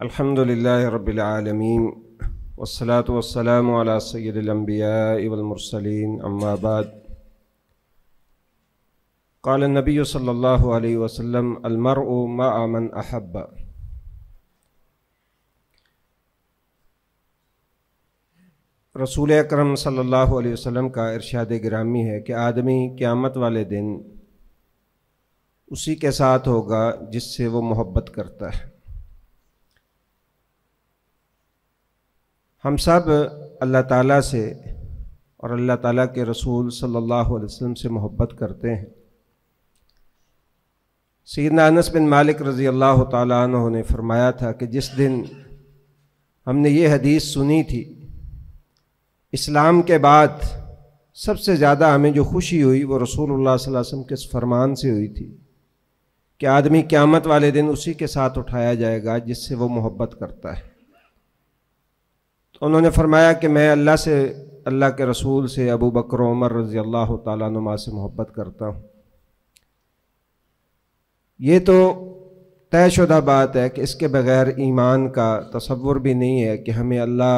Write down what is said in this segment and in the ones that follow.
الحمدللہ رب العالمین والصلاة والسلام علی سید الانبیاء والمرسلین اما بعد قال النبی صلی اللہ علیہ وسلم المرء مع من احب۔ رسول اکرم صلی اللہ علیہ وسلم کا ارشاد گرامی ہے کہ آدمی قیامت والے دن اسی کے ساتھ ہوگا جس سے وہ محبت کرتا ہے۔ ہم سب اللہ تعالیٰ سے اور اللہ تعالیٰ کے رسول صلی اللہ علیہ وسلم سے محبت کرتے ہیں۔ سیدنا انس بن مالک رضی اللہ تعالیٰ عنہ نے فرمایا تھا کہ جس دن ہم نے یہ حدیث سنی تھی، اسلام کے بعد سب سے زیادہ ہمیں جو خوشی ہوئی وہ رسول اللہ صلی اللہ علیہ وسلم کے اس فرمان سے ہوئی تھی کہ آدمی قیامت والے دن اسی کے ساتھ اٹھایا جائے گا جس سے وہ محبت کرتا ہے۔ انہوں نے فرمایا کہ میں اللہ سے، اللہ کے رسول سے، ابو بکر و عمر رضی اللہ تعالیٰ عنہما سے محبت کرتا ہوں۔ یہ تو طے شدہ بات ہے کہ اس کے بغیر ایمان کا تصور بھی نہیں ہے کہ ہمیں اللہ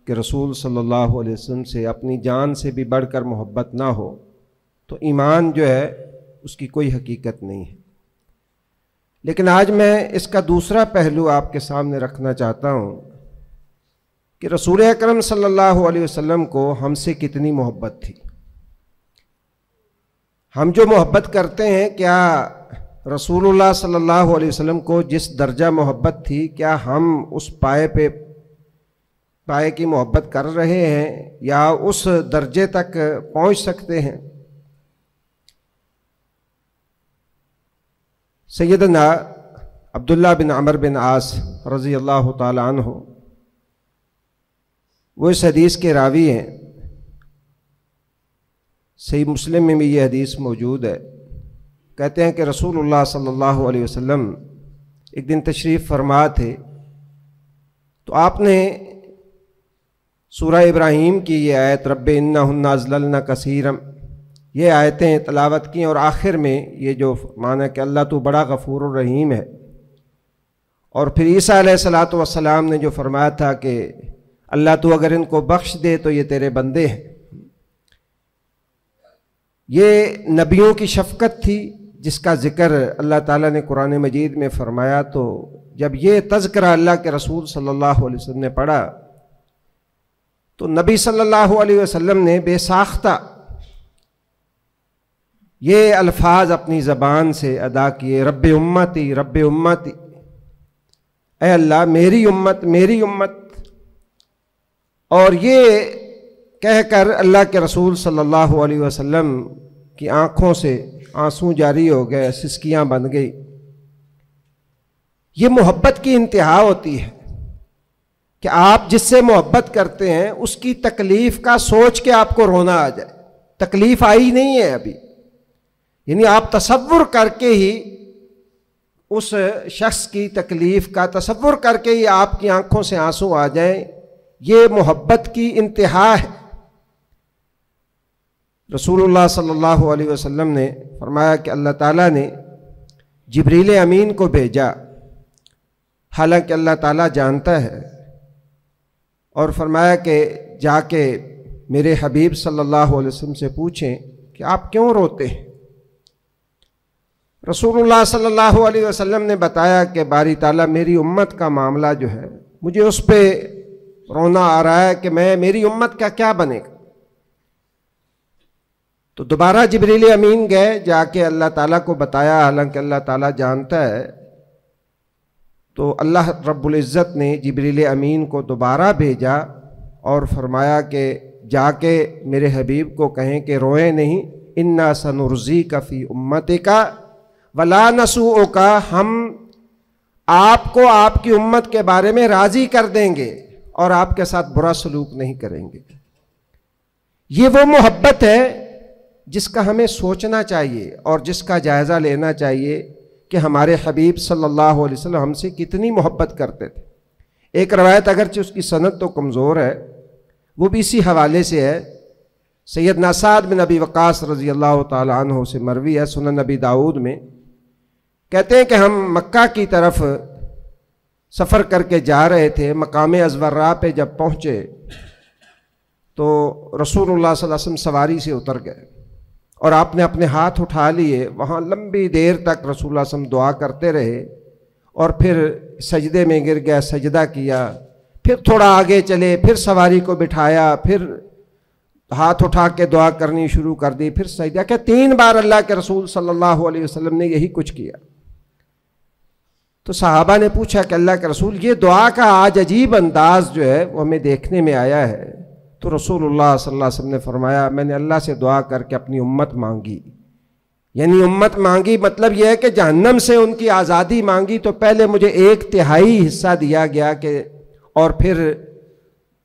کے رسول صلی اللہ علیہ وسلم سے اپنی جان سے بھی بڑھ کر محبت نہ ہو تو ایمان جو ہے اس کی کوئی حقیقت نہیں ہے۔ لیکن آج میں اس کا دوسرا پہلو آپ کے سامنے رکھنا چاہتا ہوں کہ رسول اکرم صلی اللہ علیہ وسلم کو ہم سے کتنی محبت تھی۔ ہم جو محبت کرتے ہیں، کیا رسول اللہ صلی اللہ علیہ وسلم کو جس درجہ محبت تھی، کیا ہم اس پائے کی محبت کر رہے ہیں یا اس درجے تک پہنچ سکتے ہیں؟ سیدنا عبداللہ بن عمر بن عاص رضی اللہ تعالی عنہ وہ اس حدیث کے راوی ہیں، صحیح مسلم میں بھی یہ حدیث موجود ہے۔ کہتے ہیں کہ رسول اللہ صلی اللہ علیہ وسلم ایک دن تشریف فرما تھے تو آپ نے سورہ ابراہیم کی یہ آیت رب انہن اضللن کثیرا، یہ آیتیں تلاوت کی اور آخر میں یہ جو معنی کہ اللہ تو بڑا غفور الرحیم ہے، اور پھر عیسیٰ علیہ الصلوۃ والسلام نے جو فرمایا تھا کہ اللہ تو اگر ان کو بخش دے تو یہ تیرے بندے ہیں۔ یہ نبیوں کی شفقت تھی جس کا ذکر اللہ تعالیٰ نے قرآن مجید میں فرمایا، تو جب یہ تذکرہ اللہ کے رسول صلی اللہ علیہ وسلم نے پڑھا تو نبی صلی اللہ علیہ وسلم نے بے ساختہ یہ الفاظ اپنی زبان سے ادا کیے، رب امتی رب امتی، اے اللہ میری امت میری امت۔ اور یہ کہہ کر اللہ کے رسول صلی اللہ علیہ وسلم کی آنکھوں سے آنسو جاری ہو گئے، سسکیاں بن گئی۔ یہ محبت کی انتہا ہوتی ہے کہ آپ جس سے محبت کرتے ہیں اس کی تکلیف کا سوچ کے آپ کو رونا آ جائے۔ تکلیف آئی نہیں ہے ابھی، یعنی آپ تصور کر کے ہی اس شخص کی تکلیف کا تصور کر کے ہی آپ کی آنکھوں سے آنسو آ جائیں، یہ محبت کی انتہا ہے۔ رسول اللہ صلی اللہ علیہ وسلم نے فرمایا کہ اللہ تعالیٰ نے جبریل امین کو بھیجا، حالانکہ اللہ تعالیٰ جانتا ہے، اور فرمایا کہ جا کے میرے حبیب صلی اللہ علیہ وسلم سے پوچھیں کہ آپ کیوں روتے ہیں۔ رسول اللہ صلی اللہ علیہ وسلم نے بتایا کہ باری تعالیٰ میری امت کا معاملہ جو ہے مجھے اس پہ رونا آ رہا ہے کہ میری امت کا کیا بنے گا۔ تو دوبارہ جبریل امین گئے، جا کے اللہ تعالیٰ کو بتایا، حالانکہ اللہ تعالیٰ جانتا ہے، تو اللہ رب العزت نے جبریل امین کو دوبارہ بھیجا اور فرمایا کہ جا کے میرے حبیب کو کہیں کہ روئیں نہیں، انا سنرضیک فی امتک ولا نسوءک، ہم آپ کو آپ کی امت کے بارے میں راضی کر دیں گے اور آپ کے ساتھ برا سلوک نہیں کریں گے۔ یہ وہ محبت ہے جس کا ہمیں سوچنا چاہیے اور جس کا جائزہ لینا چاہیے کہ ہمارے حبیب صلی اللہ علیہ وسلم ہم سے کتنی محبت کرتے تھے۔ ایک روایت اگرچہ اس کی سند تو کمزور ہے، وہ بھی اسی حوالے سے ہے، سیدنا سعد بن ابی وقاص رضی اللہ تعالی عنہ سے مروی ہے، سنن نبی داؤد میں، کہتے ہیں کہ ہم مکہ کی طرف سفر کر کے جا رہے تھے، مقام ازورا پہ جب پہنچے تو رسول اللہ صلی اللہ علیہ وسلم سواری سے اتر گئے اور آپ نے اپنے ہاتھ اٹھا لیے. وہاں لمبی دیر تک رسول اللہ صلی اللہ علیہ وسلم دعا کرتے رہے اور پھر سجدے میں گر گیا، سجدہ کیا، پھر تھوڑا آگے چلے، پھر سواری کو بٹھایا، پھر ہاتھ اٹھا کے دعا کرنی شروع کر دی، پھر سجدہ کیا. 3 بار اللہ کے رسول صلی اللہ علیہ وسلم نے یہی کچھ کیا. تو صحابہ نے پوچھا کہ اللہ کے رسول یہ دعا کا آج عجیب انداز جو ہے وہ ہمیں دیکھنے میں آیا ہے. تو رسول اللہ صلی اللہ علیہ وسلم نے فرمایا میں نے اللہ سے دعا کر کے اپنی امت مانگی. یعنی امت مانگی مطلب یہ ہے کہ جہنم سے ان کی آزادی مانگی. تو پہلے مجھے 1/3 حصہ دیا گیا کہ اور پھر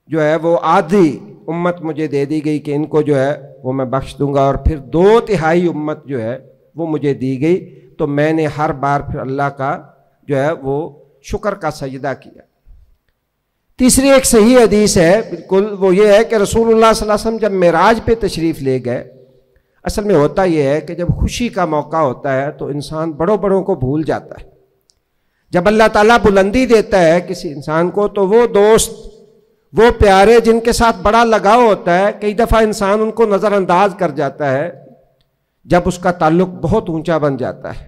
جو ہے وہ آدھی امت مجھے دے دی گئی کہ ان کو جو ہے وہ میں بخش دوں گا، اور پھر 2/3 امت جو ہے وہ مجھے دی گئی. تو میں نے ہر بار پھر اللہ کا جو ہے وہ شکر کا سجدہ کیا. تیسری ایک صحیح حدیث ہے بالکل، وہ یہ ہے کہ رسول اللہ صلی اللہ علیہ وسلم جب معراج پہ تشریف لے گئے، اصل میں ہوتا یہ ہے کہ جب خوشی کا موقع ہوتا ہے تو انسان بڑوں بڑوں کو بھول جاتا ہے. جب اللہ تعالیٰ بلندی دیتا ہے کسی انسان کو تو وہ دوست، وہ پیارے جن کے ساتھ بڑا لگاؤ ہوتا ہے، کئی دفعہ انسان ان کو نظر انداز کر جاتا ہے جب اس کا تعلق بہت اونچا بن جاتا ہے.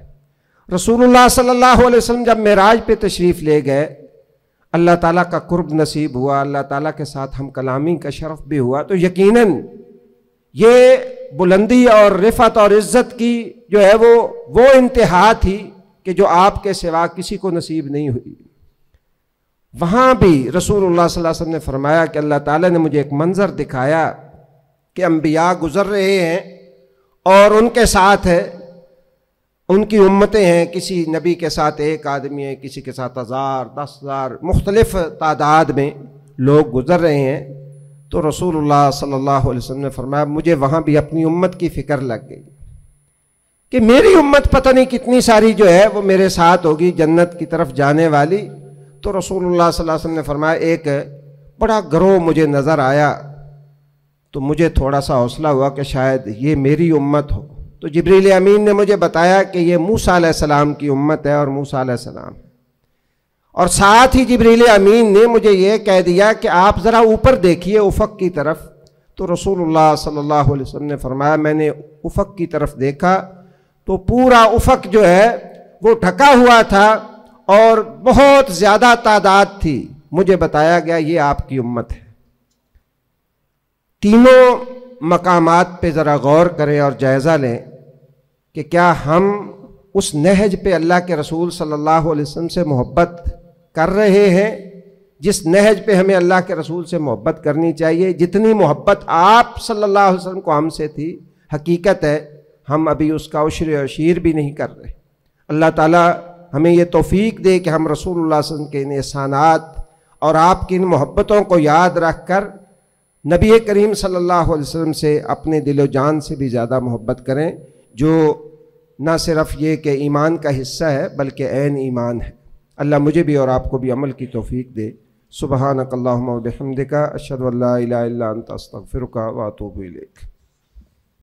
رسول اللہ صلی اللہ علیہ وسلم جب معراج پہ تشریف لے گئے، اللہ تعالیٰ کا قرب نصیب ہوا، اللہ تعالیٰ کے ساتھ ہم کلامی کا شرف بھی ہوا. تو یقیناً یہ بلندی اور رفعت اور عزت کی جو ہے وہ انتہا تھی کہ جو آپ کے سوا کسی کو نصیب نہیں ہوئی. وہاں بھی رسول اللہ صلی اللہ علیہ وسلم نے فرمایا کہ اللہ تعالیٰ نے مجھے ایک منظر دکھایا کہ انبیاء گزر رہے ہیں اور ان کے ساتھ ہے ان کی امتیں ہیں. کسی نبی کے ساتھ 1 آدمی ہے، کسی کے ساتھ 1000 10,000 مختلف تعداد میں لوگ گزر رہے ہیں. تو رسول اللہ صلی اللہ علیہ وسلم نے فرمایا مجھے وہاں بھی اپنی امت کی فکر لگ گئی کہ میری امت پتہ نہیں کتنی ساری جو ہے وہ میرے ساتھ ہوگی جنت کی طرف جانے والی. تو رسول اللہ صلی اللہ علیہ وسلم نے فرمایا ایک بڑا گروہ مجھے نظر آیا تو مجھے تھوڑا سا حوصلہ ہوا کہ شاید یہ میری امت ہو. تو جبریل امین نے مجھے بتایا کہ یہ موسیٰ علیہ السلام کی امت ہے اور موسیٰ علیہ السلام، اور ساتھ ہی جبریل امین نے مجھے یہ کہہ دیا کہ آپ ذرا اوپر دیکھیے افق کی طرف. تو رسول اللہ صلی اللہ علیہ وسلم نے فرمایا میں نے افق کی طرف دیکھا تو پورا افق جو ہے وہ ڈھکا ہوا تھا اور بہت زیادہ تعداد تھی. مجھے بتایا گیا یہ آپ کی امت ہے. تینوں مقامات پہ ذرا غور کریں اور جائزہ لیں کہ کیا ہم اس نہج پہ اللہ کے رسول صلی اللہ علیہ وسلم سے محبت کر رہے ہیں جس نہج پہ ہمیں اللہ کے رسول سے محبت کرنی چاہیے. جتنی محبت آپ صلی اللہ علیہ وسلم کو ہم سے تھی، حقیقت ہے ہم ابھی اس کا عشر و عشیر بھی نہیں کر رہے. اللہ تعالیٰ ہمیں یہ توفیق دے کہ ہم رسول اللہ صلی اللہ علیہ وسلم کے ان احسانات اور آپ کی ان محبتوں کو یاد رکھ کر نبی کریم صلی اللہ علیہ وسلم سے اپنے دل و جان سے بھی زیادہ محبت کریں، جو نہ صرف یہ کہ ایمان کا حصہ ہے بلکہ عین ایمان ہے. اللہ مجھے بھی اور آپ کو بھی عمل کی توفیق دے. سبحانک اللہم و بحمدک، اشہد ان لا الہ الا انت، استغفرک و اتوب الیک.